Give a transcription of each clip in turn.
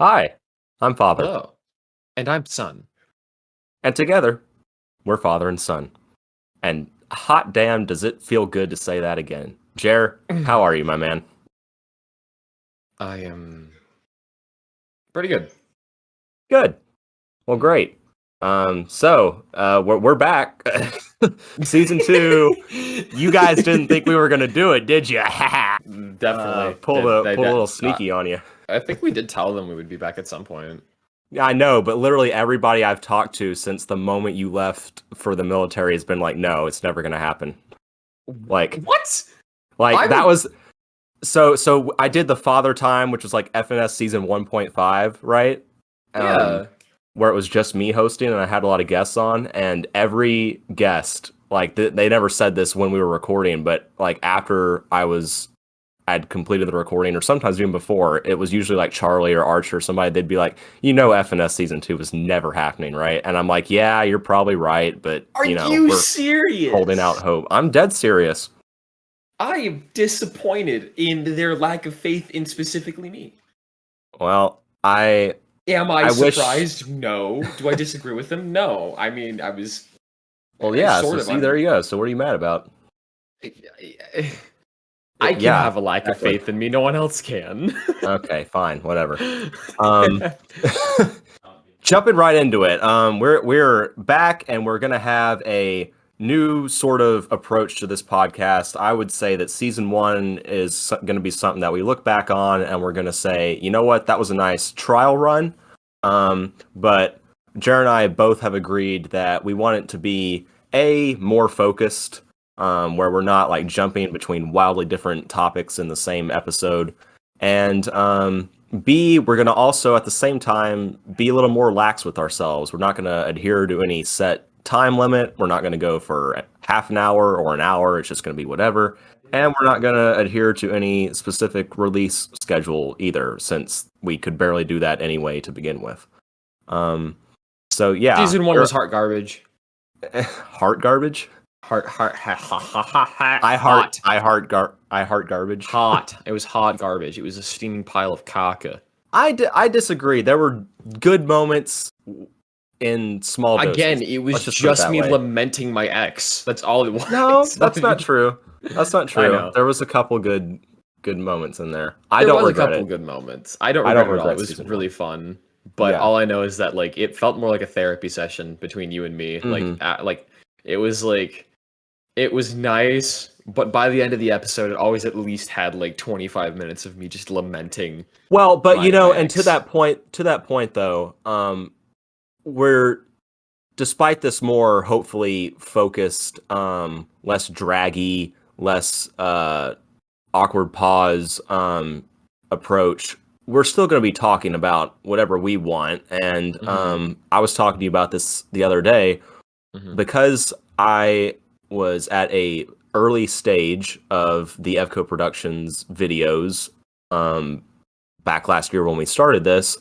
Hi, I'm Father, Hello. And I'm Son. and together, we're father and son. And hot damn, does it feel good to say that again. Jer, how are you, my man? I am pretty good. Good. Well, great. We're back. Season 2. You guys didn't think we were gonna do it, did you? Definitely. Pull a little sneaky on you. I think we did tell them we would be back at some point. Yeah, I know, but literally everybody I've talked to since the moment you left for the military has been like, no, it's never gonna happen. Like what? That was so I did the father time, which was like FNS season 1.5, right? Yeah. Where it was just me hosting and I had a lot of guests on, and every guest, like they never said this when we were recording, but like after I'd completed the recording, or sometimes even before, it was usually like Charlie or Archer or somebody, they'd be like, FNS season 2 was never happening, right? And I'm like, yeah, you're probably right, but Are you we're serious? holding out hope. I'm dead serious. I am disappointed in their lack of faith in specifically me. Well, am I surprised? No. Do I disagree with them? No. I mean, I was. Well, yeah. There you go. So, what are you mad about? I can have a lack of faith in me. No one else can. Okay, fine, whatever. Jumping right into it. We're back, and we're gonna have a new sort of approach to this podcast. I would say that season 1 is going to be something that we look back on, and we're going to say, you know what, that was a nice trial run. But Jared and I both have agreed that we want it to be more focused, where we're not like jumping between wildly different topics in the same episode, and B, we're going to also at the same time be a little more lax with ourselves. We're not going to adhere to any set time limit. We're not going to go for half an hour or an hour. It's just going to be whatever. And we're not going to adhere to any specific release schedule either, since we could barely do that anyway to begin with. So yeah. Season 1 was heart garbage. Heart garbage? I heart garbage. Hot. It was hot garbage. It was a steaming pile of caca. I disagree. There were good moments in small doses. Again, it was just me lamenting my ex. That's all it was. No, that's not true. That's not true. There was a couple good moments in there. I don't regret it. There was a couple good moments. I don't regret it at all. It was really fun. But all I know is that like it felt more like a therapy session between you and me. Like it was nice, but by the end of the episode, it always at least had like 25 minutes of me just lamenting. Well, but and to that point though, we're, despite this more hopefully focused, less draggy, less awkward pause approach, we're still going to be talking about whatever we want. And I was talking to you about this the other day, because I was at a early stage of the Evco Productions videos back last year when we started this.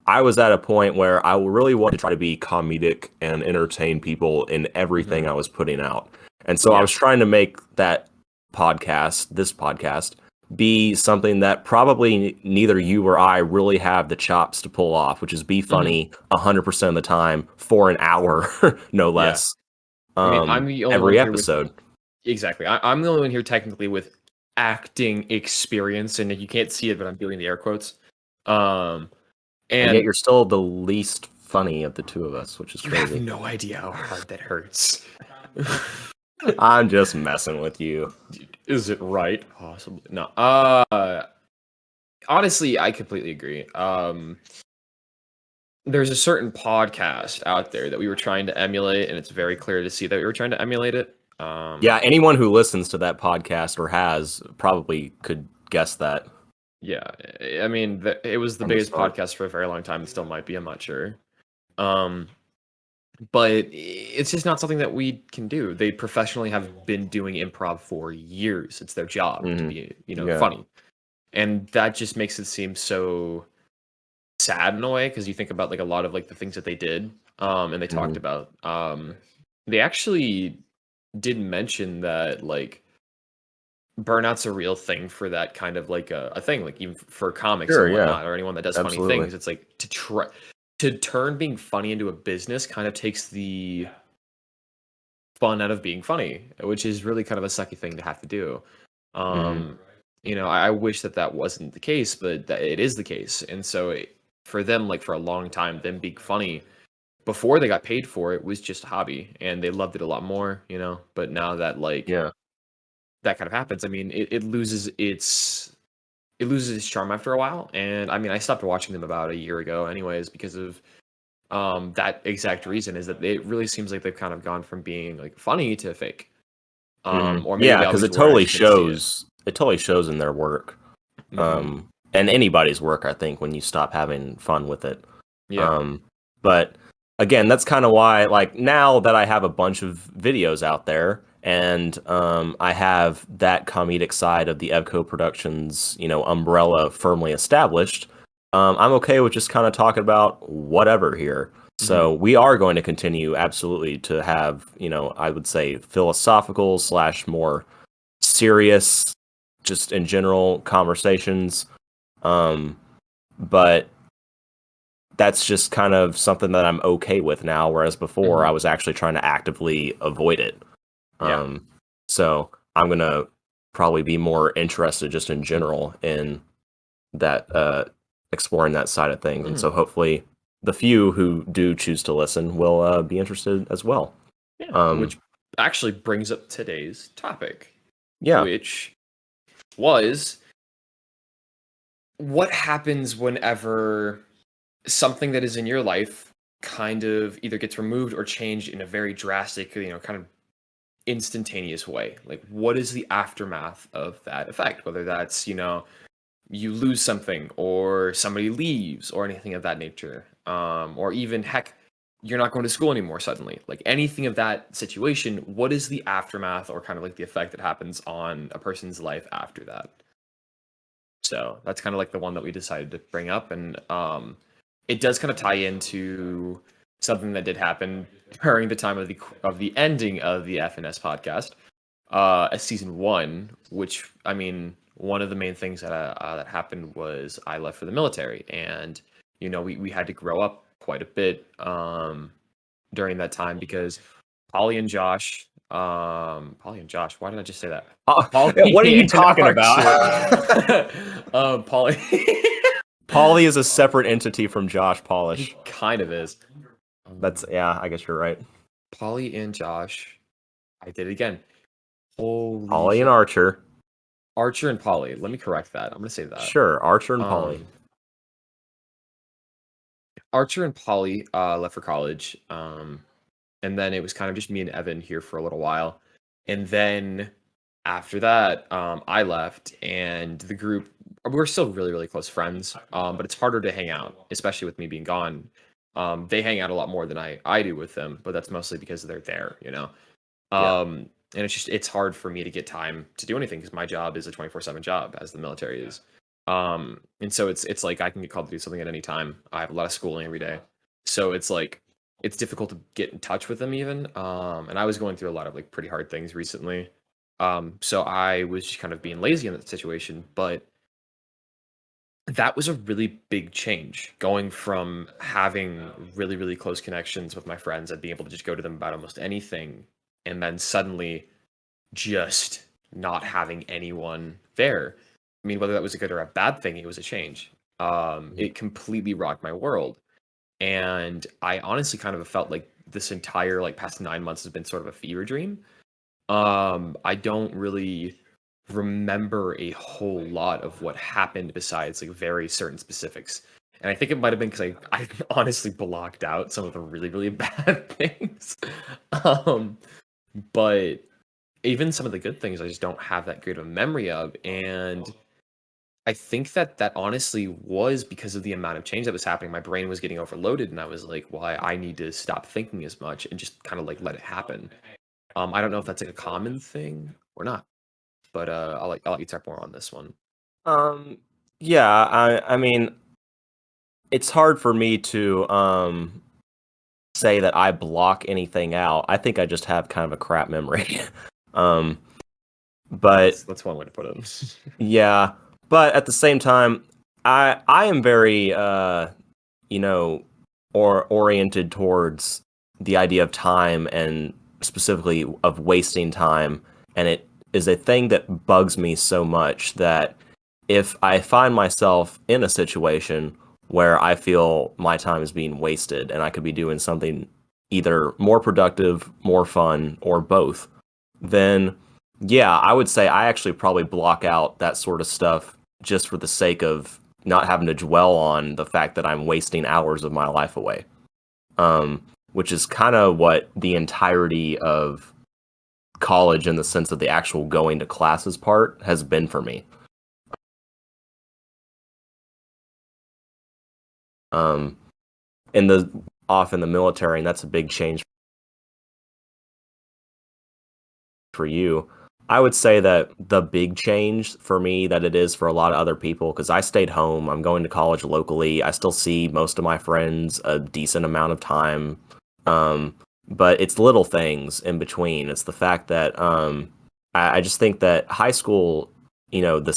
I was at a point where I really wanted to try to be comedic and entertain people in everything I was putting out. And so I was trying to make this podcast, be something that probably neither you or I really have the chops to pull off, which is be funny 100% of the time for an hour, no less. I'm the only every episode. Exactly. I'm the only one here technically with acting experience, and you can't see it, but I'm doing the air quotes. And yet you're still the least funny of the two of us, which is crazy. I have no idea how hard that hurts. I'm just messing with you. Is it right? Possibly. No. Honestly, I completely agree. There's a certain podcast out there that we were trying to emulate, and it's very clear to see that we were trying to emulate it. Yeah, anyone who listens to that podcast or has probably could guess that. Yeah, I mean, it was the biggest podcast for a very long time. It still might be, I'm not sure. But it's just not something that we can do. They professionally have been doing improv for years. It's their job to be, funny. And that just makes it seem so sad in a way, because you think about like a lot of like the things that they did, and they talked about. They actually did mention that like burnout's a real thing for that kind of like a thing, like even for comics Sure, and yeah, whatnot, or anyone that does funny absolutely. things. It's like to turn being funny into a business kind of takes the fun out of being funny, which is really kind of a sucky thing to have to do. Mm-hmm. I wish that wasn't the case, but that it is the case. And so for them, like for a long time, them being funny before they got paid for it was just a hobby, and they loved it a lot more, But now that like Yeah. that kind of happens, I mean, it loses its charm after a while. And I mean, I stopped watching them about a year ago, anyways, because of that exact reason. Is that it really seems like they've kind of gone from being like funny to fake. Mm-hmm. Or maybe Yeah, they because always it were, and I totally just didn't see it. shows. It totally shows in their work, Hmm. and anybody's work. I think when you stop having fun with it. Yeah. But again, that's kind of why, like, now that I have a bunch of videos out there, and I have that comedic side of the Evco Productions, umbrella firmly established. I'm okay with just kind of talking about whatever here. Hmm. So we are going to continue absolutely to have, I would say philosophical slash more serious, just in general conversations. Um, but that's just kind of something that I'm okay with now, whereas before I Hmm. was actually trying to actively avoid it. Yeah. Um, so I'm gonna probably be more interested just in general in that exploring that side of things, and so Hmm. hopefully the few who do choose to listen will be interested as well. Yeah. Um, Which actually brings up today's topic, yeah. which was what happens whenever something that is in your life kind of either gets removed or changed in a very drastic, kind of instantaneous way. Like, what is the aftermath of that effect? Whether that's, you lose something or somebody leaves or anything of that nature. Or even, heck, you're not going to school anymore suddenly. Like anything of that situation, what is the aftermath or kind of like the effect that happens on a person's life after that? So that's kind of like the one that we decided to bring up. And it does kind of tie into something that did happen during the time of the ending of the FNS podcast, as season one. Which, I mean, one of the main things that happened was I left for the military, and we had to grow up quite a bit during that time because Polly and Josh. Why did I just say that? What are you Polly and talking about? Archer. Polly. Polly is a separate entity from Josh He Polish. kind of is. That's yeah, I guess you're right. Polly and Josh. I did it again. Holy Polly and shit. Archer. Archer and Polly. Let me correct that. I'm gonna say that. Sure, Archer and Polly. Um, Archer and Polly left for college. And then it was kind of just me and Evan here for a little while. And then after that, I left, and the group, we're still really, really close friends. But it's harder to hang out, especially with me being gone. They hang out a lot more than I do with them, but that's mostly because they're there. Yeah. And it's hard for me to get time to do anything because my job is a 24/7 job, as the military is. And so it's like I can get called to do something at any time. I have a lot of schooling every day, so it's like it's difficult to get in touch with them even. And I was going through a lot of like pretty hard things recently. So I was just kind of being lazy in that situation, but that was a really big change, going from having really, really close connections with my friends and being able to just go to them about almost anything, and then suddenly just not having anyone there. I mean, whether that was a good or a bad thing, it was a change. It completely rocked my world. And I honestly kind of felt like this entire like past 9 months has been sort of a fever dream. I don't really remember a whole lot of what happened besides like very certain specifics. And I think it might have been because I honestly blocked out some of the really, really bad things. Um, but even some of the good things I just don't have that great of a memory of. And I think that honestly was because of the amount of change that was happening. My brain was getting overloaded, and I was like, well, I need to stop thinking as much and just kind of like let it happen. I don't know if that's like a common thing or not, but I'll let you talk more on this one. Um, yeah, I mean, it's hard for me to say that I block anything out. I think I just have kind of a crap memory. um, But That's one way to put it. yeah, but at the same time, I am very you know, or oriented towards the idea of time and specifically of wasting time, and it is a thing that bugs me so much that if I find myself in a situation where I feel my time is being wasted and I could be doing something either more productive, more fun, or both, then yeah, I would say I actually probably block out that sort of stuff just for the sake of not having to dwell on the fact that I'm wasting hours of my life away. Which is kind of what the entirety of college in the sense of the actual going to classes part has been for me. Um, in the off in the military, and that's a big change for you. I would say that the big change for me that it is for a lot of other people, because I stayed home, I'm going to college locally. I still see most of my friends a decent amount of time. Um, but it's little things in between. It's the fact that I just think that high school, the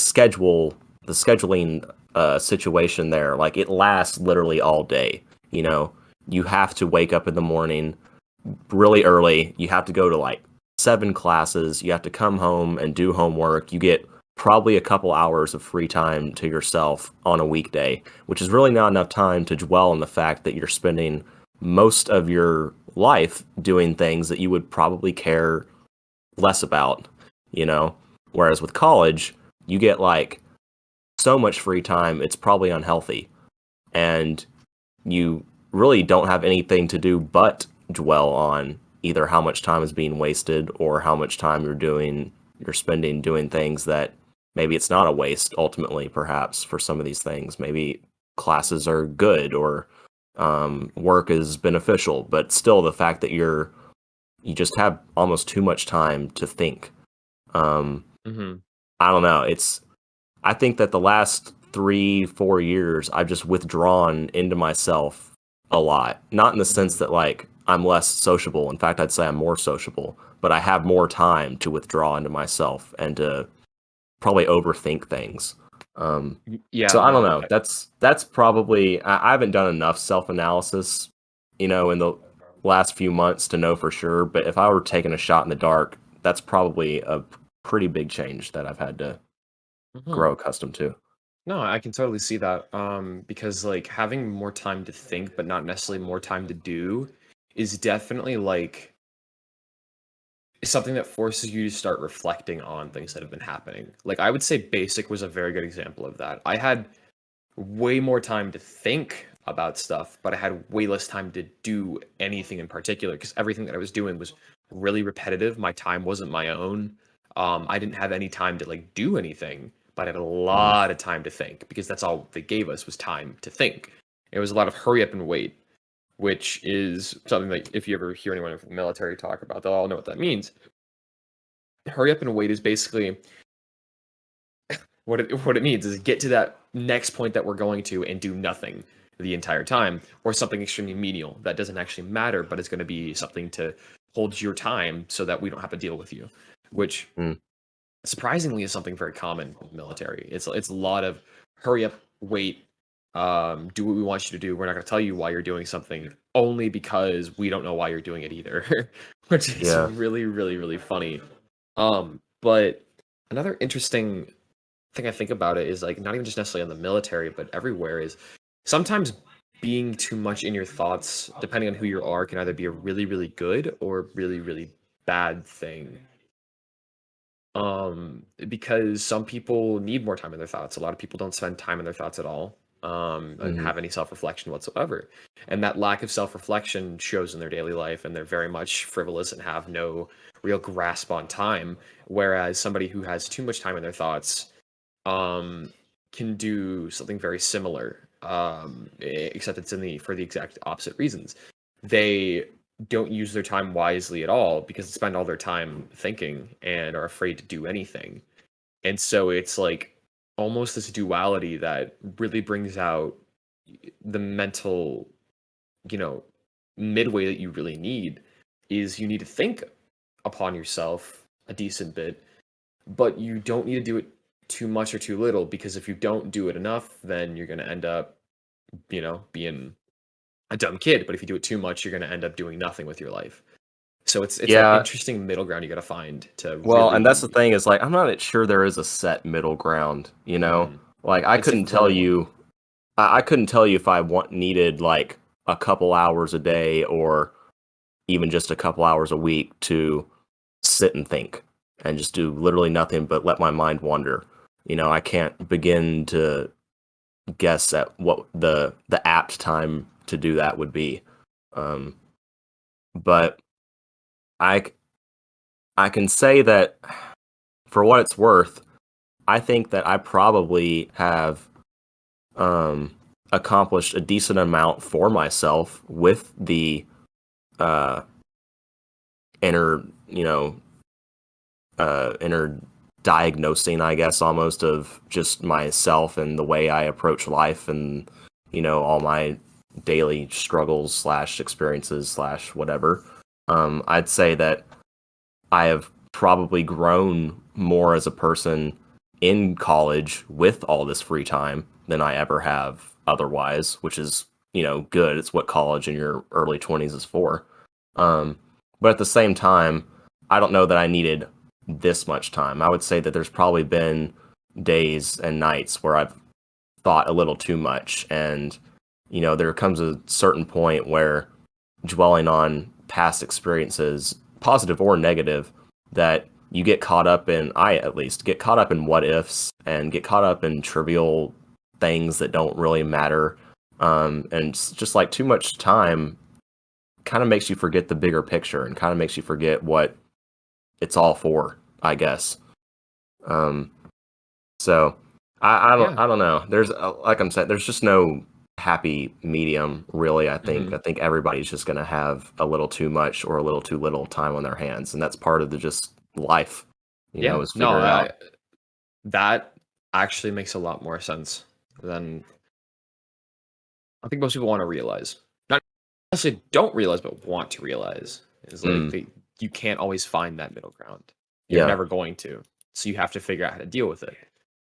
scheduling situation there, like it lasts literally all day. You know, you have to wake up in the morning really early. You have to go to like 7 classes. You have to come home and do homework. You get probably a couple hours of free time to yourself on a weekday, which is really not enough time to dwell on the fact that you're spending most of your life doing things that you would probably care less about, you know? Whereas with college, you get like so much free time, it's probably unhealthy. And you really don't have anything to do but dwell on either how much time is being wasted or how much time you're spending doing things that maybe it's not a waste ultimately, perhaps for some of these things. Maybe classes are good or work is beneficial, but still the fact that you just have almost too much time to think. um, Hmm. I don't know. I think that the last 3, 4 years, I've just withdrawn into myself a lot. Not in the sense Hmm. that like I'm less sociable. In fact, I'd say I'm more sociable, but I have more time to withdraw into myself and to probably overthink things. Um, so Yeah, I don't no, know. That's probably I haven't done enough self analysis, in the last few months to know for sure. But if I were taking a shot in the dark, that's probably a pretty big change that I've had to grow mhm. accustomed to. No, I can totally see that. Because like having more time to think, but not necessarily more time to do, is definitely like something that forces you to start reflecting on things that have been happening. Like I would say basic was a very good example of that. I had way more time to think about stuff, but I had way less time to do anything in particular because everything that I was doing was really repetitive. My time wasn't my own. I didn't have any time to like do anything, but I had a Mhm. lot of time to think because that's all they gave us was time to think. It was a lot of hurry up and wait, which is something that if you ever hear anyone from the military talk about, they'll all know what that means. Hurry up and wait is basically what it means is get to that next point that we're going to and do nothing the entire time, or something extremely menial that doesn't actually matter, but it's going to be something to hold your time so that we don't have to deal with you. Which Mm. surprisingly is something very common in the military. It's a lot of hurry up, wait, do what we want you to do. We're not going to tell you why you're doing something only because we don't know why you're doing it either, which is Yeah. really, really, really funny. But another interesting thing I think about it is like not even just necessarily in the military, but everywhere is sometimes being too much in your thoughts, depending on who you are, can either be a really, really good or really, really bad thing. Because some people need more time in their thoughts. A lot of people don't spend time in their thoughts at all, and Mhm. have any self-reflection whatsoever. And that lack of self-reflection shows in their daily life, and they're very much frivolous and have no real grasp on time. Whereas somebody who has too much time in their thoughts um, can do something very similar, except it's in the for the exact opposite reasons. They don't use their time wisely at all because they spend all their time thinking and are afraid to do anything. And so it's like almost this duality that really brings out the mental, you know, midway that you really need is you need to think upon yourself a decent bit, but you don't need to do it too much or too little, because if you don't do it enough, then you're going to end up, being a dumb kid. But if you do it too much, you're going to end up doing nothing with your life. So it's that Yeah. interesting middle ground you got to find to Well, and that's really. the thing is like I'm not sure there is a set middle ground, you know? Like I It's couldn't different for tell everyone. you I couldn't tell you if I needed like a couple hours a day or even just a couple hours a week to sit and think and just do literally nothing but let my mind wander. You know, I can't begin to guess at what the apt time to do that would be. Um, but I I can say that for what it's worth, I think that I probably have um, accomplished a decent amount for myself with the uh, inner, inner diagnosing, I guess, almost of just myself and the way I approach life and, all my daily struggles slash experiences slash whatever. I'd say that I have probably grown more as a person in college with all this free time than I ever have otherwise, which is, good. It's what college in your early 20s is for. But at the same time, I don't know that I needed this much time. I would say that there's probably been days and nights where I've thought a little too much. And, there comes a certain point where dwelling on past experiences, positive or negative, that you get caught up in, I at least get caught up in what ifs and get caught up in trivial things that don't really matter. And just like too much time kind of makes you forget the bigger picture and kind of makes you forget what it's all for, I guess. Um, so I don't know. There's like I'm saying, there's just no happy medium, really. I think everybody's just gonna have a little too much or a little too little time on their hands, and that's part of the just life. Yeah, Is no, figure it out. that actually makes a lot more sense than I think most people want to realize. Not necessarily don't realize, but want to realize is like Mm, you can't always find that middle ground. You're yeah, never going to. So you have to figure out how to deal with it.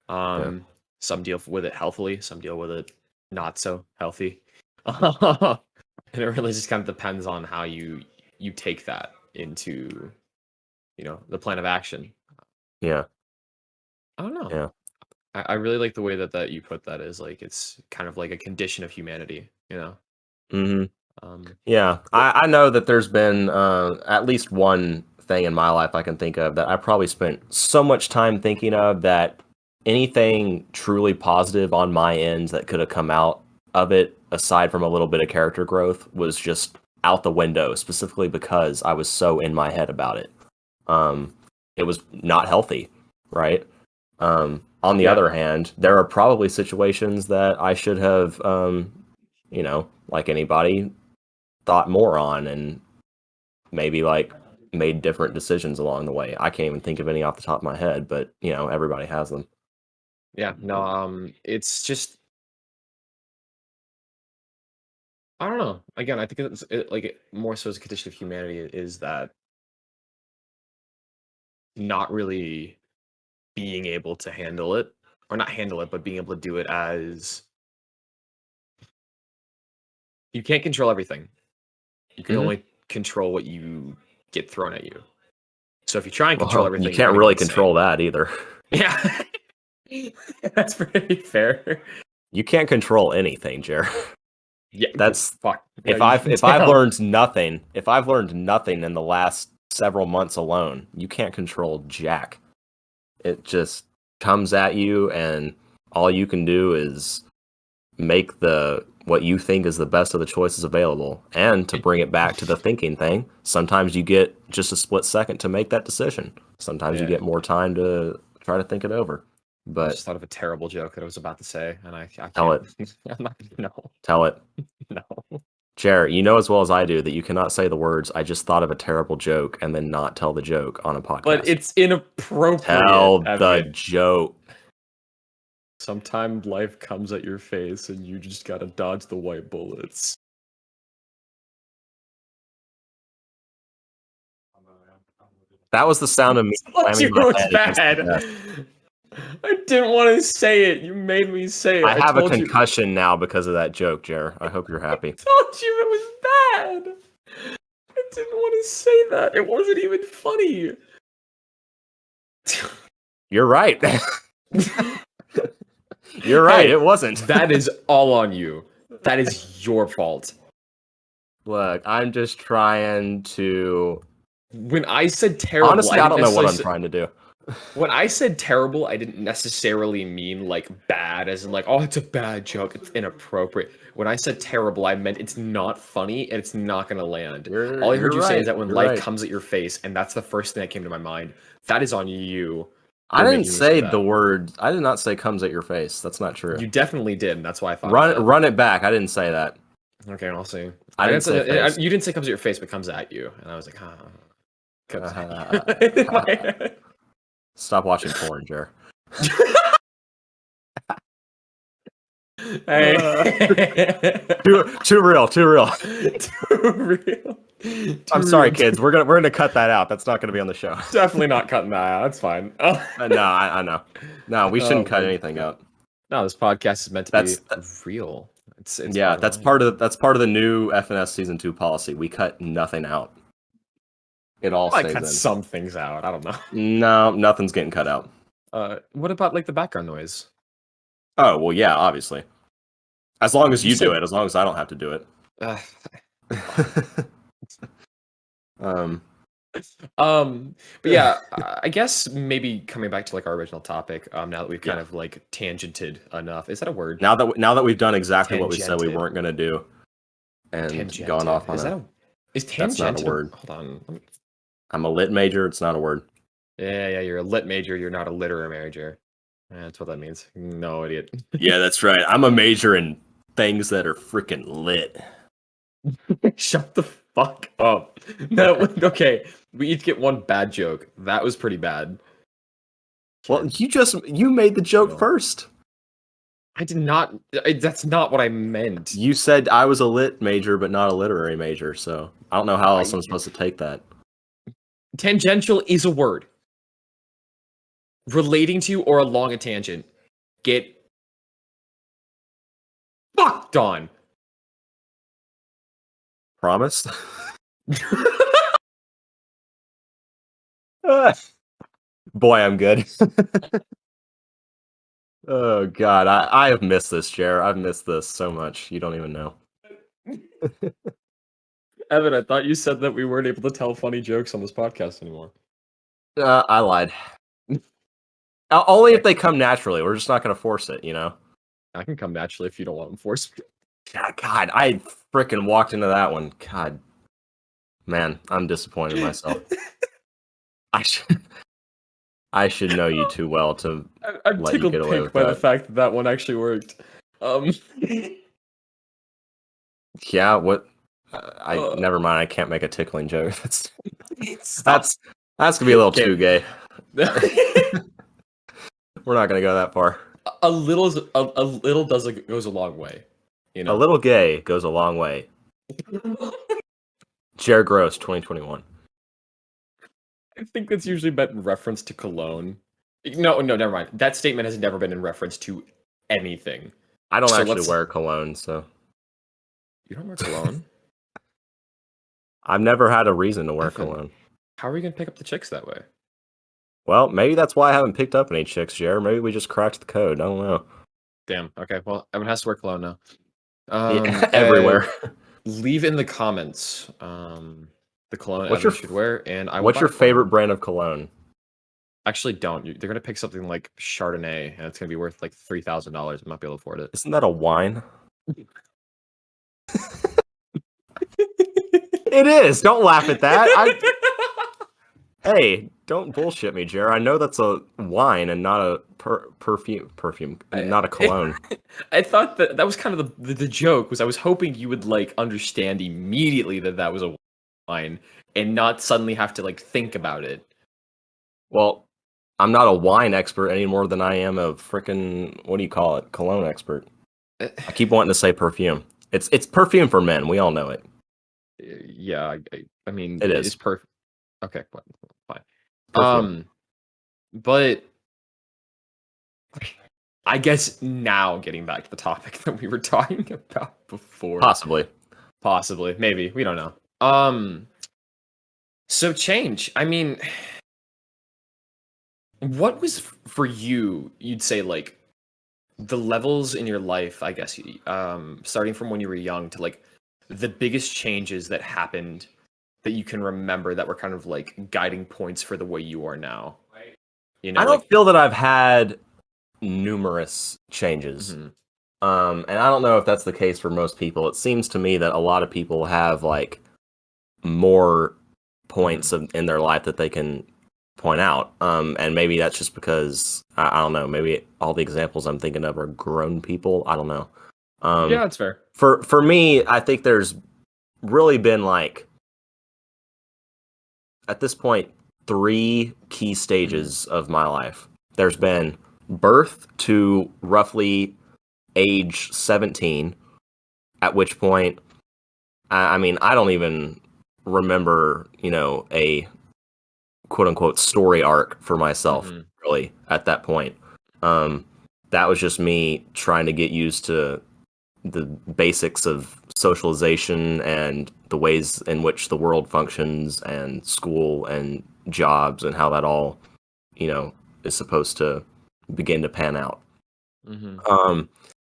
yeah, Some deal with it healthily, some deal with it not so healthy. And it really just kind of depends on how you take that into, the plan of action. yeah, I don't know. yeah. I really like the way that you put that, is like it's kind of like a condition of humanity, you know. Hmm. Um, Yeah, what? I know that there's been at least one thing in my life I can think of that I probably spent so much time thinking of that anything truly positive on my end that could have come out of it, aside from a little bit of character growth, was just out the window, specifically because I was so in my head about it. Um, it was not healthy, right? On the Yeah, other hand, there are probably situations that I should have, like anybody, thought more on and maybe like made different decisions along the way. I can't even think of any off the top of my head, but everybody has them. yeah. No, it's just I don't know. Again, I think more so as a condition of humanity is that not really being able to handle it, or not handle it, but being able to do it as you can't control everything. You can Hmm. only control what you get thrown at you. So if you try and control Well, you everything, you're can't gonna go really insane. control that either. Yeah, that's pretty fair. You can't control anything, Jer. Yeah, That's fuck. Yeah, if you I've can if I've tell. learned nothing, if I've learned nothing in the last several months alone, you can't control jack. It just comes at you and all you can do is make the what you think is the best of the choices available. And to bring it back to the thinking thing, sometimes you get just a split second to make that decision. Sometimes you Yeah, get more time to try to think it over. I But just thought of a terrible joke that I was about to say, and I tell can't. it, I'm not. No, tell it. no. Jared, you know as well as I do that you cannot say the words, I just thought of a terrible joke, and then not tell the joke on a But podcast. it's inappropriate, Tell the Evan. joke. Sometimes life comes at your face, and you just gotta dodge the white bullets. That was the sound of me slamming my head against the desk. I didn't want to say it. You made me say it. I have a concussion now because of that joke, Jer. I hope you're happy. I told you it was bad. I didn't want to say that. It wasn't even funny. You're right. You're right. Hey, it wasn't. That is all on you. That is your fault. Look, I'm just trying to... When I said terrible... Honestly, I don't know what I'm trying to do. When I said terrible, I didn't necessarily mean like bad, as in like, oh, it's a bad joke, it's inappropriate. When I said terrible, I meant it's not funny and it's not going to land. All I heard you say is that when life comes at your face, and that's the first thing that came to my mind, that is on you. I didn't say the word. I did not say comes at your face. That's not true. You definitely did, and that's why I thought run it back. I didn't say that. Okay, I'll see. I didn't say you didn't say comes at your face, but comes at you, and I was like, comes at you. Stop watching porn, Jer. Hey. Too real. Too real. I'm sorry, kids. We're gonna cut that out. That's not gonna be on the show. Definitely not cutting that out. That's fine. No, I know. No, we shouldn't cut anything out. No, this podcast is meant to be real. It's yeah, that's part of the new FNS season 2 policy. We cut nothing out. It all stays in. Cut some things out. I don't know. No, nothing's getting cut out. What about like the background noise? Oh well, yeah, obviously. As long as you do it, as long as I don't have to do it. But yeah, I guess maybe coming back to like our original topic. Now that we've kind of like tangented enough, is that a word? Now that we've done exactly what we said we weren't going to do, and gone off on is tangent? That's not a word. Hold on. I'm a lit major. It's not a word. Yeah. You're a lit major. You're not a literary major. That's what that means. No idiot. Yeah, that's right. I'm a major in things that are freaking lit. Shut the fuck up. No, okay. We each get one bad joke. That was pretty bad. Well, you made the joke first. I did not. That's not what I meant. You said I was a lit major, but not a literary major. So I don't know how else I'm supposed to take that. Tangential is a word. Relating to or along a tangent. Get fucked on. Promise? Boy, I'm good. Oh god, I have missed this, Jer. I've missed this so much. You don't even know. Evan, I thought you said that we weren't able to tell funny jokes on this podcast anymore. I lied. Only if they come naturally. We're just not going to force it, you know? I can come naturally if you don't want them forced. God, I freaking walked into that one. God. Man, I'm disappointed in myself. I should know you too well to I'm let you get away with by that. The fact that that one actually worked. Yeah, what? Never mind. I can't make a tickling joke. That's gonna be a little too gay. We're not gonna go that far. A little goes a long way. You know, a little gay goes a long way. Jer Gross, 2021. I think that's usually meant in reference to cologne. No, never mind. That statement has never been in reference to anything. I don't actually wear cologne, so. You don't wear cologne? I've never had a reason to wear cologne. How are you gonna pick up the chicks that way? Well, maybe that's why I haven't picked up any chicks, Jer. Maybe we just cracked the code. I don't know. Damn. Okay. Well, Evan has to wear cologne now. Everywhere. Leave in the comments the cologne Evan should wear, and what's your favorite brand of cologne? Actually, don't. They're gonna pick something like Chardonnay, and it's gonna be worth like $3,000. I might be able to afford it. Isn't that a wine? It is. Don't laugh at that. Hey, don't bullshit me, Jer. I know that's a wine and not a perfume, not a cologne. I thought that was kind of the joke. Was I was hoping you would like understand immediately that was a wine and not suddenly have to like think about it. Well, I'm not a wine expert any more than I am a freaking, what do you call it, cologne expert. I keep wanting to say perfume. It's perfume for men. We all know it. Yeah, I mean, it is perfect. Okay, fine. For sure. But I guess now getting back to the topic that we were talking about before. Possibly. Maybe. We don't know. So change. I mean, what was for you, you'd say, like, the levels in your life, I guess, starting from when you were young to, like, the biggest changes that happened that you can remember that were kind of like guiding points for the way you are now? You know, I don't feel that I've had numerous changes. Mm-hmm. And I don't know if that's the case for most people. It seems to me that a lot of people have like more points in their life that they can point out. And maybe that's just because I don't know. Maybe all the examples I'm thinking of are grown people. I don't know. Yeah, that's fair. For me, I think there's really been like at this point 3 key stages of my life. There's been birth to roughly age 17, at which point, I mean, I don't even remember, a quote unquote story arc for myself, really, at that point. That was just me trying to get used to the basics of socialization and the ways in which the world functions and school and jobs and how that all, is supposed to begin to pan out.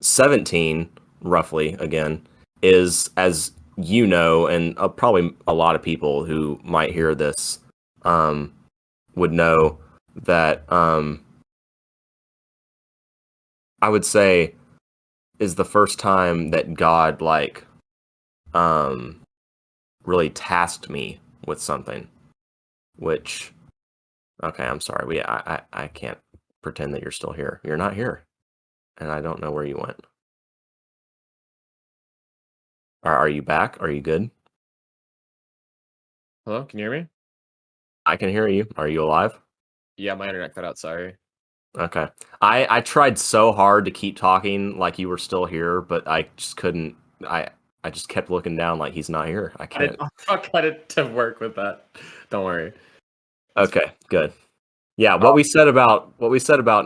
17, roughly, again, is, as you know, and probably a lot of people who might hear this would know that I would say is the first time that God really tasked me with something, which, okay, I'm sorry, I can't pretend that you're still here. You're not here, and I don't know where you went. Are you back? Are you good? Hello, can you hear me? I can hear you. Are you alive? Yeah, my internet cut out. Sorry. Okay. I tried so hard to keep talking like you were still here, but I just couldn't. I just kept looking down like he's not here. I can't. I'll cut it to work with that. Don't worry. Okay, good. Yeah, what we said about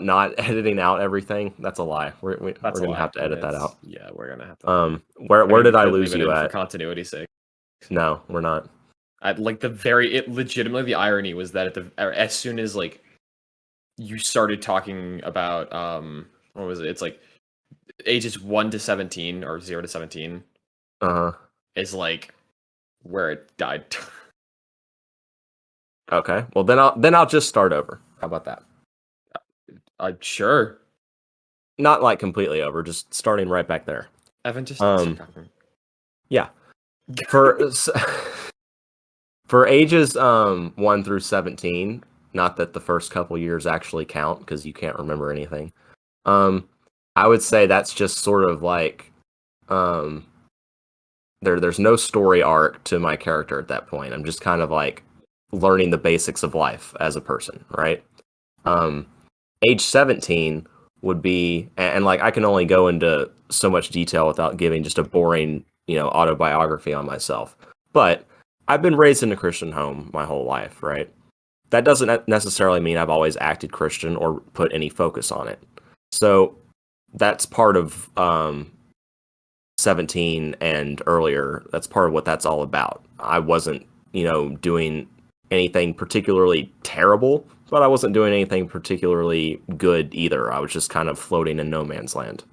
not editing out everything, that's a lie. We're gonna have to edit that out. Yeah, we're gonna have to. Where did I lose you at? For continuity's sake. No, we're not. Like legitimately the irony was that as soon as like you started talking about what was it? It's like ages 1 to 17 or 0 to 17. Is like where it died. Okay. Well, then I'll just start over. How about that? Sure. Not like completely over, just starting right back there. Evan, just yeah. For ages 1 through 17, not that the first couple years actually count because you can't remember anything. I would say that's just sort of like there's no story arc to my character at that point. I'm just kind of like learning the basics of life as a person, right? Age 17 would be, and like I can only go into so much detail without giving just a boring, autobiography on myself. But I've been raised in a Christian home my whole life, right? That doesn't necessarily mean I've always acted Christian or put any focus on it. So that's part of 17 and earlier. That's part of what that's all about. I wasn't, doing anything particularly terrible, but I wasn't doing anything particularly good either. I was just kind of floating in no man's land.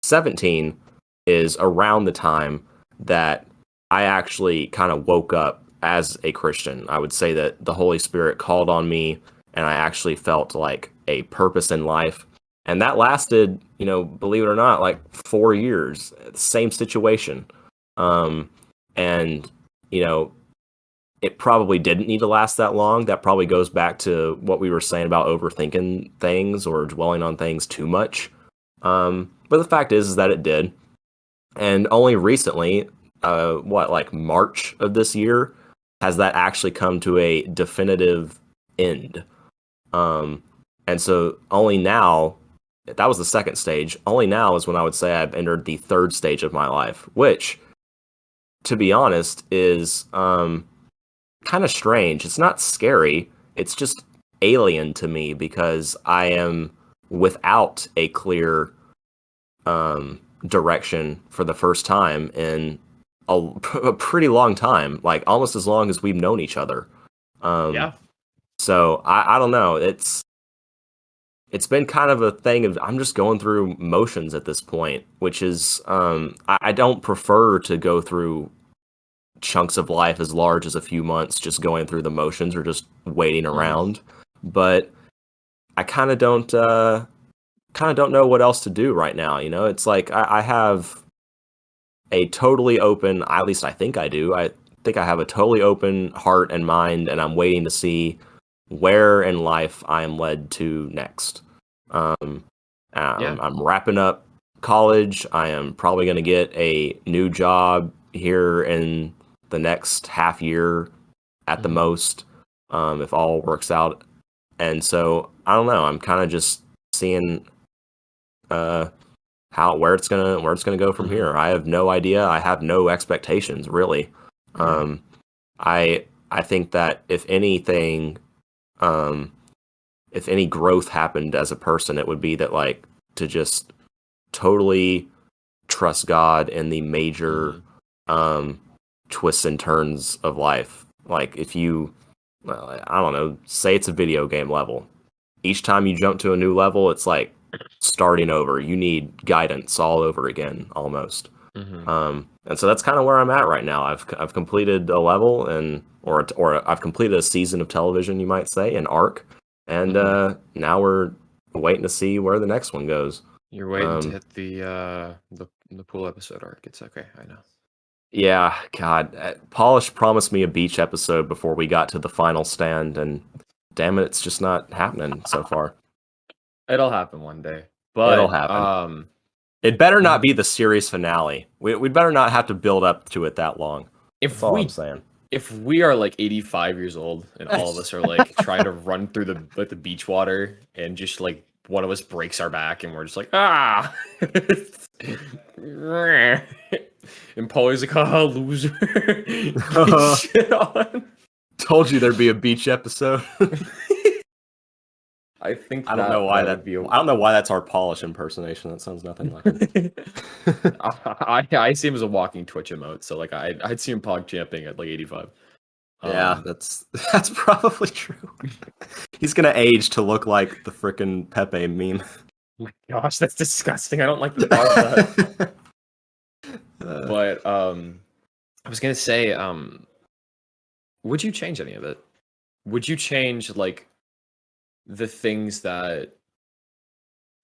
17 is around the time that I actually kind of woke up as a Christian. I would say that the Holy Spirit called on me and I actually felt like a purpose in life. And that lasted, believe it or not, like 4 years, same situation. And, it probably didn't need to last that long. That probably goes back to what we were saying about overthinking things or dwelling on things too much. But the fact is that it did. And only recently, like March of this year, has that actually come to a definitive end. And so only now, that was the second stage. Only now is when I would say I've entered the third stage of my life, which, to be honest, is kind of strange. It's not scary. It's just alien to me because I am without a clear direction for the first time in a pretty long time, like almost as long as we've known each other. Yeah. So I don't know. It's been kind of a thing of I'm just going through motions at this point, which is I don't prefer to go through chunks of life as large as a few months just going through the motions or just waiting around. But I kind of don't know what else to do right now. You know, it's like I have a totally open, at least I think I do. I think I have a totally open heart and mind, and I'm waiting to see where in life I am led to next. I'm wrapping up college. I am probably going to get a new job here in the next half year at the most, if all works out. And so I don't know. I'm kind of just seeing where it's gonna go from here. I have no idea. I have no expectations really. I think that if anything, if any growth happened as a person, it would be that like to just totally trust God in the major twists and turns of life. Like if you, I don't know, say it's a video game level. Each time you jump to a new level, it's like starting over. You need guidance all over again, almost. And so that's kind of where I'm at right now. I've completed a level or I've completed a season of television, you might say, an arc, and now we're waiting to see where the next one goes. You're waiting to hit the pool episode arc. It's okay, I know. Yeah, God, Polish promised me a beach episode before we got to the final stand, and damn it, it's just not happening so far. It'll happen one day, but it'll happen. It better not be the series finale. We'd better not have to build up to it that long. That's all I'm saying. If we are like 85 years old and all of us are like trying to run through the beach water and just like one of us breaks our back and we're just like and Paulie's like, oh, loser. Shit on. Told you there'd be a beach episode. I think I don't know why that'd be. I don't know why that's our Polish impersonation. That sounds nothing like it. I see him as a walking Twitch emote, so like I'd see him pog champing at like 85. Yeah, that's probably true. He's gonna age to look like the frickin' Pepe meme. Oh my gosh, that's disgusting. I don't like the thought of that. But I was gonna say, would you change any of it? Would you change like the things that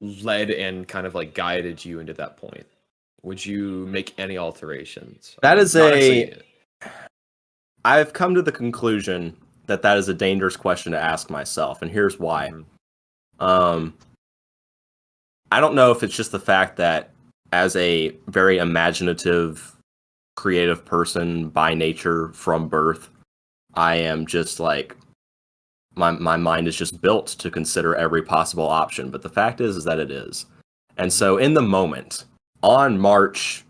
led and kind of like guided you into that point? Would you make any alterations? That is I've come to the conclusion that is a dangerous question to ask myself, and here's why. I don't know if it's just the fact that as a very imaginative, creative person by nature from birth, I am just like my mind is just built to consider every possible option. But the fact is that it is. And so in the moment, on March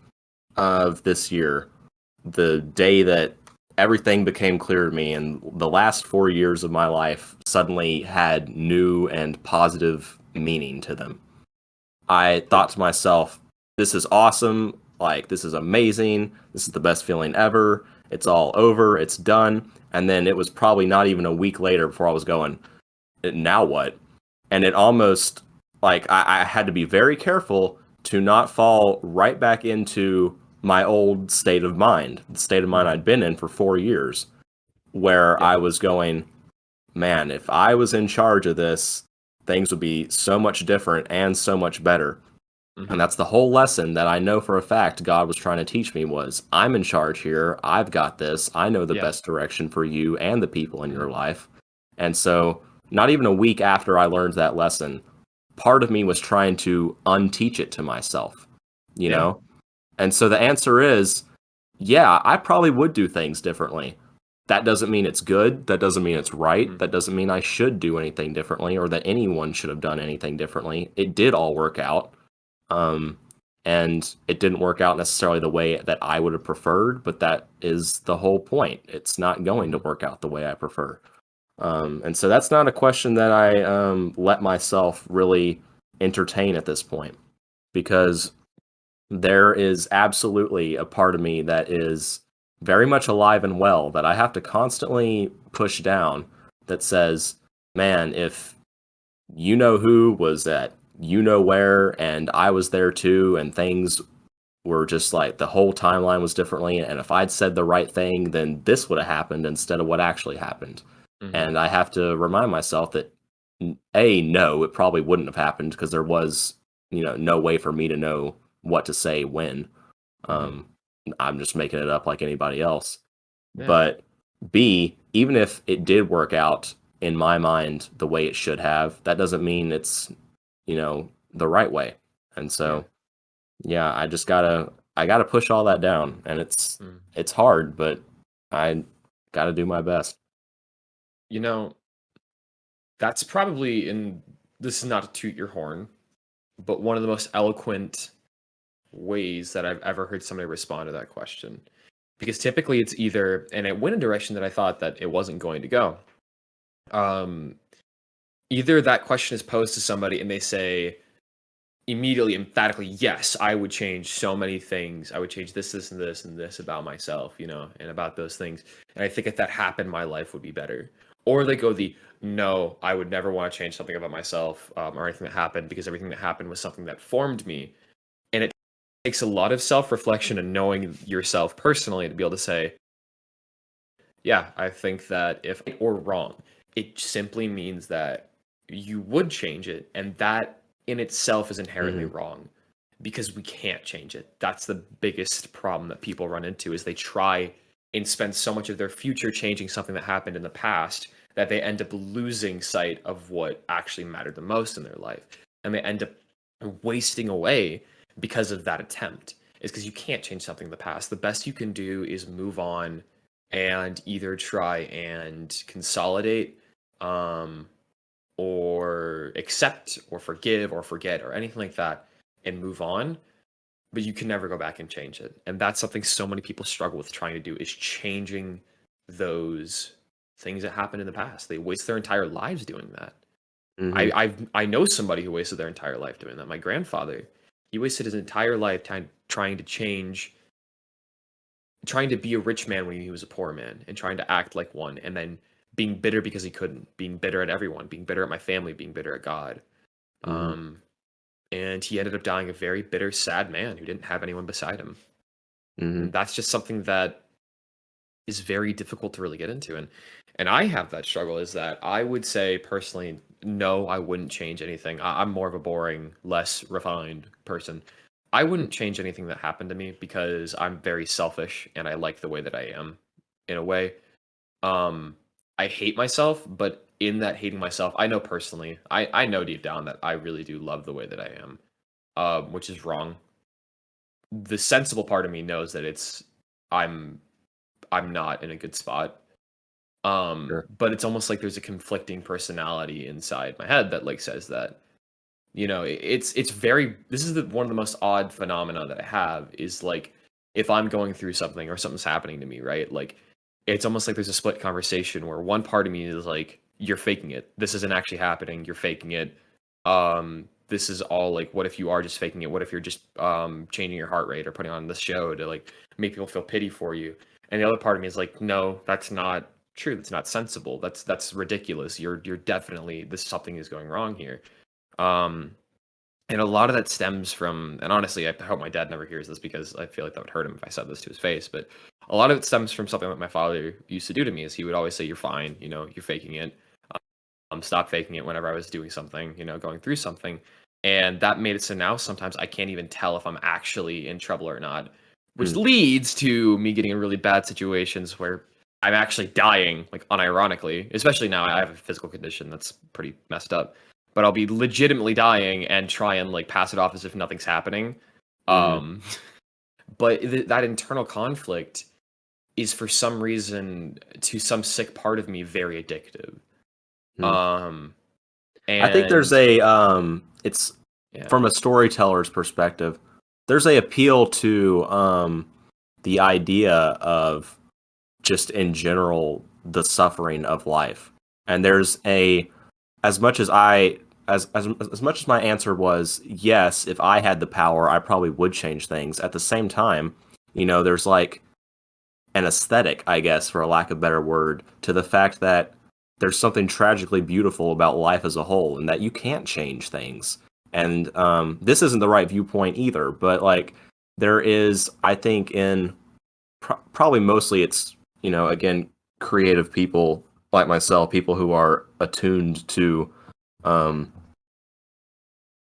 of this year, the day that everything became clear to me and the last 4 years of my life suddenly had new and positive meaning to them, I thought to myself, this is awesome. Like, this is amazing. This is the best feeling ever. It's all over. It's done. And then it was probably not even a week later before I was going, now what? And it almost, like, I had to be very careful to not fall right back into my old state of mind, the state of mind I'd been in for 4 years, where I was going, man, if I was in charge of this, things would be so much different and so much better. And that's the whole lesson that I know for a fact God was trying to teach me was, I'm in charge here. I've got this. I know the best direction for you and the people in your life. And so not even a week after I learned that lesson, part of me was trying to unteach it to myself, you know? And so the answer is, yeah, I probably would do things differently. That doesn't mean it's good. That doesn't mean it's right. That doesn't mean I should do anything differently or that anyone should have done anything differently. It did all work out. and it didn't work out necessarily the way that I would have preferred, but that is the whole point. It's not going to work out the way I prefer. And so that's not a question that I let myself really entertain at this point, because there is absolutely a part of me that is very much alive and well that I have to constantly push down, that says, man, if you know who was at you know where, and I was there too, and things were just like the whole timeline was differently, and if I'd said the right thing, then this would have happened instead of what actually happened. Mm-hmm. And I have to remind myself that no, it probably wouldn't have happened, because there was, no way for me to know what to say when. Mm-hmm. I'm just making it up like anybody else. Yeah. But B, even if it did work out in my mind the way it should have, that doesn't mean it's, the right way. And so, yeah, I gotta push all that down, and it's hard, but I gotta do my best. That's probably, and this is not to toot your horn, but one of the most eloquent ways that I've ever heard somebody respond to that question. Because typically it's either, and it went in a direction that I thought that it wasn't going to go. Either that question is posed to somebody and they say immediately, emphatically, yes, I would change so many things. I would change this, this, and this, and this about myself, and about those things. And I think if that happened, my life would be better. Or they go no, I would never want to change something about myself or anything that happened, because everything that happened was something that formed me. And it takes a lot of self-reflection and knowing yourself personally to be able to say, yeah, I think that if or wrong, it simply means that you would change it, and that in itself is inherently wrong, because we can't change it. That's the biggest problem that people run into, is they try and spend so much of their future changing something that happened in the past that they end up losing sight of what actually mattered the most in their life, and they end up wasting away because of that attempt. Is because you can't change something in the past. The best you can do is move on and either try and consolidate, or accept or forgive or forget or anything like that, and move on. But you can never go back and change it. And that's something so many people struggle with trying to do, is changing those things that happened in the past. They waste their entire lives doing that. I know somebody who wasted their entire life doing that. My grandfather, he wasted his entire lifetime trying to be a rich man when he was a poor man, and trying to act like one, and then being bitter because he couldn't, being bitter at everyone, being bitter at my family, being bitter at God. And he ended up dying a very bitter, sad man who didn't have anyone beside him. And that's just something that is very difficult to really get into. And I have that struggle, is that I would say personally, no, I wouldn't change anything. I'm more of a boring, less refined person. I wouldn't change anything that happened to me, because I'm very selfish and I like the way that I am, in a way. I hate myself, but in that hating myself, I know personally, I know deep down that I really do love the way that I am, which is wrong. The sensible part of me knows that I'm not in a good spot. But it's almost like there's a conflicting personality inside my head that says that, it's very, this is one of the most odd phenomena that I have, is if I'm going through something or something's happening to me, right? It's almost like there's a split conversation where one part of me is you're faking it. This isn't actually happening. You're faking it. This is all what if you are just faking it? What if you're just changing your heart rate or putting on this show to make people feel pity for you? And the other part of me is no, that's not true. That's not sensible. That's ridiculous. You're definitely, something is going wrong here. And a lot of that stems from, and honestly, I hope my dad never hears this, because I feel like that would hurt him if I said this to his face, but a lot of it stems from something that my father used to do to me. Is he would always say, you're fine, you're faking it. Stop faking it, whenever I was doing something, going through something. And that made it so now sometimes I can't even tell if I'm actually in trouble or not, which leads to me getting in really bad situations where I'm actually dying, unironically, especially now I have a physical condition that's pretty messed up. But I'll be legitimately dying and try and pass it off as if nothing's happening. But that internal conflict is, for some reason, to some sick part of me, very addictive. And I think there's it's from a storyteller's perspective, there's a appeal to the idea of just in general the suffering of life. And there's a as much as I as much as my answer was yes, if I had the power, I probably would change things. At the same time, there's like an aesthetic, I guess, for a lack of a better word, to the fact that there's something tragically beautiful about life as a whole, and that you can't change things. And this isn't the right viewpoint either, but like there is, I think, in probably mostly it's again creative people like myself, people who are attuned to um,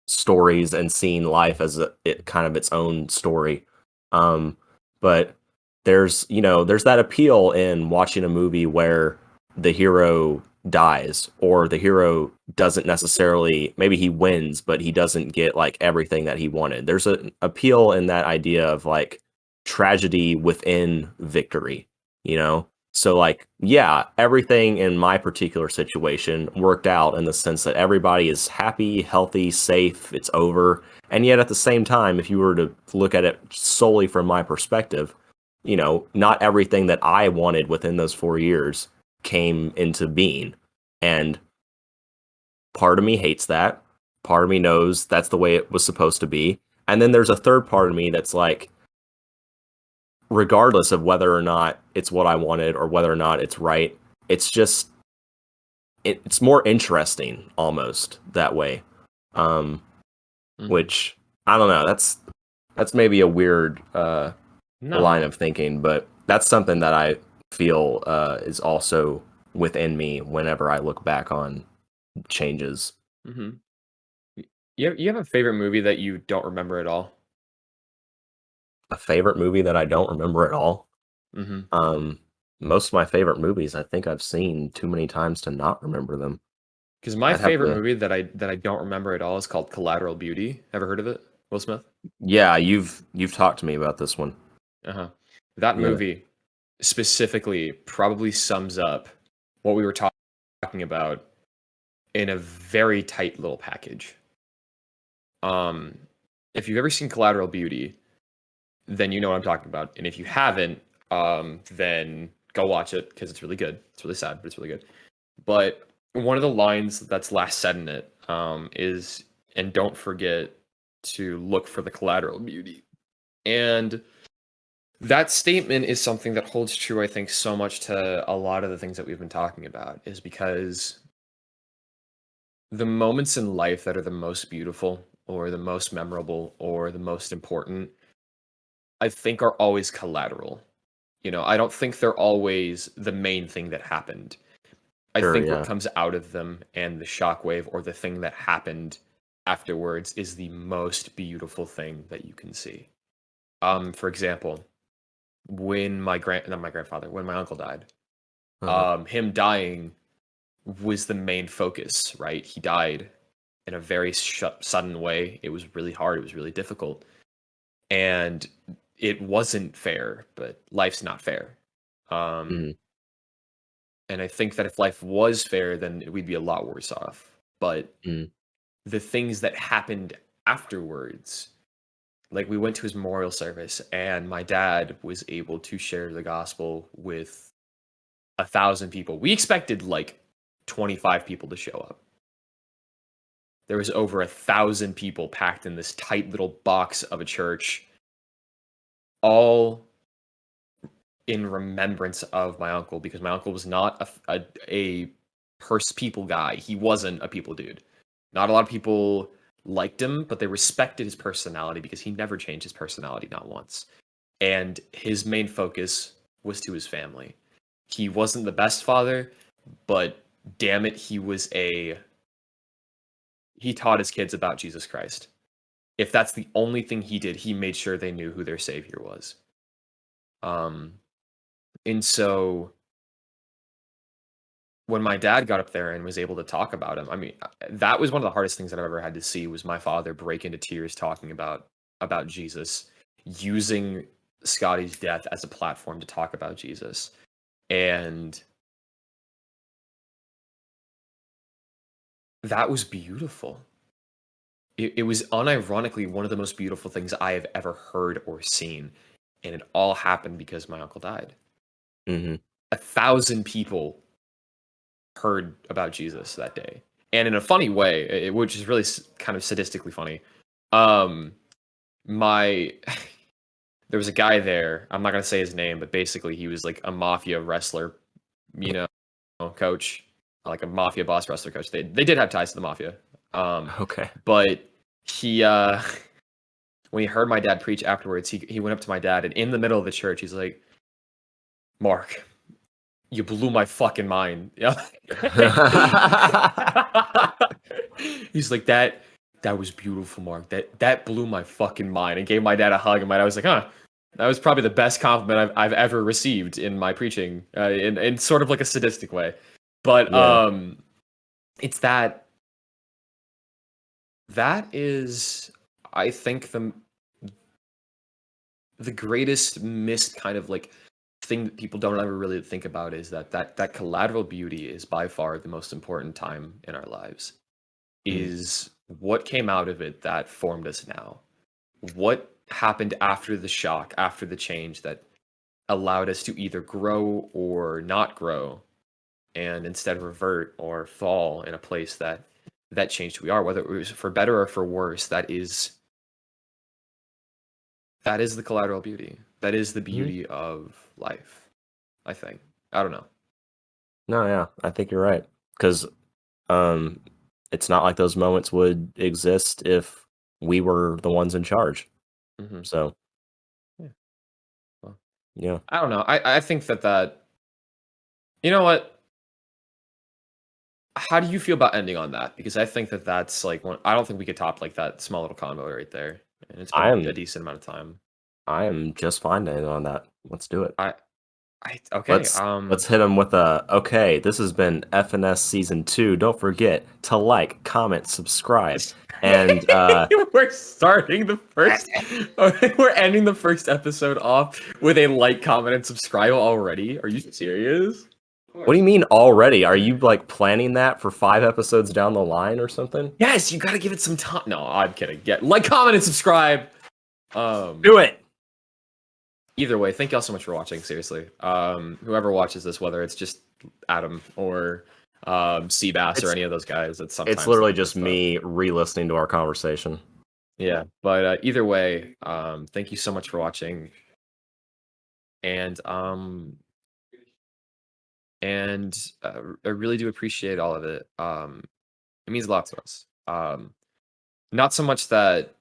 stories and seeing life as kind of its own story. But there's that appeal in watching a movie where the hero dies or the hero doesn't necessarily, maybe he wins, but he doesn't get like everything that he wanted. There's an appeal in that idea of like tragedy within victory, you know? So like, yeah, everything in my particular situation worked out in the sense that everybody is happy, healthy, safe, it's over. And yet at the same time, if you were to look at it solely from my perspective, not everything that I wanted within those 4 years came into being. And part of me hates that. Part of me knows that's the way it was supposed to be. And then there's a third part of me that's like, regardless of whether or not it's what I wanted or whether or not it's right, it's just it's more interesting almost that way. Which I don't know. That's maybe a weird line of thinking, but that's something that I feel is also within me whenever I look back on changes. Mm-hmm. You have a favorite movie that you don't remember at all? A favorite movie that I don't remember at all? Mm-hmm. Most of my favorite movies, I think I've seen too many times to not remember them. Because my favorite movie that I don't remember at all is called Collateral Beauty. Ever heard of it? Will Smith? Yeah, you've talked to me about this one. Uh-huh. That movie specifically probably sums up what we were talking about in a very tight little package. If you've ever seen Collateral Beauty, then you know what I'm talking about. And if you haven't, then go watch it because it's really good. It's really sad, but it's really good. But one of the lines that's last said in it is, and don't forget to look for the collateral beauty. And that statement is something that holds true, I think, so much to a lot of the things that we've been talking about, is because the moments in life that are the most beautiful or the most memorable or the most important, I think are always collateral. I don't think they're always the main thing that happened. I think what comes out of them and the shockwave or the thing that happened afterwards is the most beautiful thing that you can see. For example, when when my uncle died, him dying was the main focus, right? He died in a very sudden way. It was really hard. It was really difficult. And it wasn't fair, but life's not fair. And I think that if life was fair, then we'd be a lot worse off. But the things that happened afterwards, like we went to his memorial service and my dad was able to share the gospel with 1,000 people. We expected like 25 people to show up. There was over 1,000 people packed in this tight little box of a church, all in remembrance of my uncle, because my uncle was not a people guy. He wasn't a people dude. Not a lot of people liked him, but they respected his personality because he never changed his personality, not once. And his main focus was to his family. He wasn't the best father, but damn it, he taught his kids about Jesus Christ. If that's the only thing he did, he made sure they knew who their savior was. And so when my dad got up there and was able to talk about him, I mean, that was one of the hardest things that I've ever had to see, was my father break into tears talking about Jesus, using Scotty's death as a platform to talk about Jesus. And that was beautiful. it was unironically one of the most beautiful things I have ever heard or seen, and it all happened because my uncle died. 1,000 people heard about Jesus that day, and in a funny way, which is really kind of sadistically funny. My there was a guy there. I'm not gonna say his name, but basically he was like a mafia wrestler, you know, coach, like a mafia boss wrestler coach. They did have ties to the mafia. Okay. But he when he heard my dad preach afterwards, he went up to my dad, and in the middle of the church, he's like, "Mark, you blew my fucking mind." Yeah. He's like, that was beautiful, Mark. That blew my fucking mind, and gave my dad a hug. And my dad was like, "Huh, that was probably the best compliment I've ever received in my preaching, in sort of like a sadistic way." But it's that is, I think, the greatest missed kind of like thing that people don't ever really think about, is that collateral beauty is by far the most important time in our lives. Is what came out of it that formed us now. What happened after the shock, after the change, that allowed us to either grow or not grow, and instead revert or fall in a place that changed who we are, whether it was for better or for worse. That is the collateral beauty. That is the beauty of life, I think. I don't know. No, yeah, I think you're right. Because it's not like those moments would exist if we were the ones in charge. So, yeah. Well, yeah. I don't know. I think that you know what? How do you feel about ending on that? Because I think that's like I don't think we could top like that small little convo right there. And it's been a decent amount of time. I am just fine to end on that. Let's do it. Okay. Let's hit them with a okay. This has been FNS season 2. Don't forget to like, comment, subscribe, and we're starting the first. We're ending the first episode off with a like, comment, and subscribe already. Are you serious? What do you mean already? Are you like planning that for 5 episodes down the line or something? Yes, you got to give it some time. No, I'm kidding. Yeah, like, comment, and subscribe. Do it. Either way, thank y'all so much for watching. Seriously, whoever watches this, whether it's just Adam or Seabass or any of those guys, it's literally just me re-listening to our conversation. Yeah, but either way, thank you so much for watching, and I really do appreciate all of it. It means a lot to us. Not so much that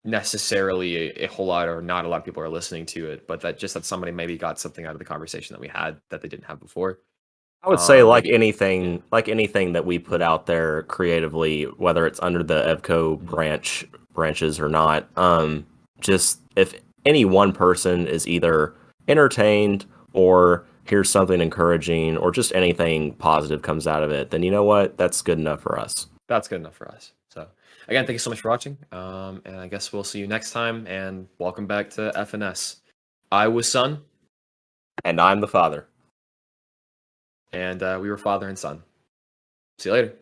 necessarily a whole lot or not a lot of people are listening to it, but that somebody maybe got something out of the conversation that we had that they didn't have before. I would say like anything that we put out there creatively, whether it's under the EVCO branches or not, just if any one person is either entertained or hears something encouraging or just anything positive comes out of it, then you know what? That's good enough for us. That's good enough for us. So again, thank you so much for watching. And I guess we'll see you next time, and welcome back to FNS. I was Son. And I'm the Father. And we were father and son. See you later.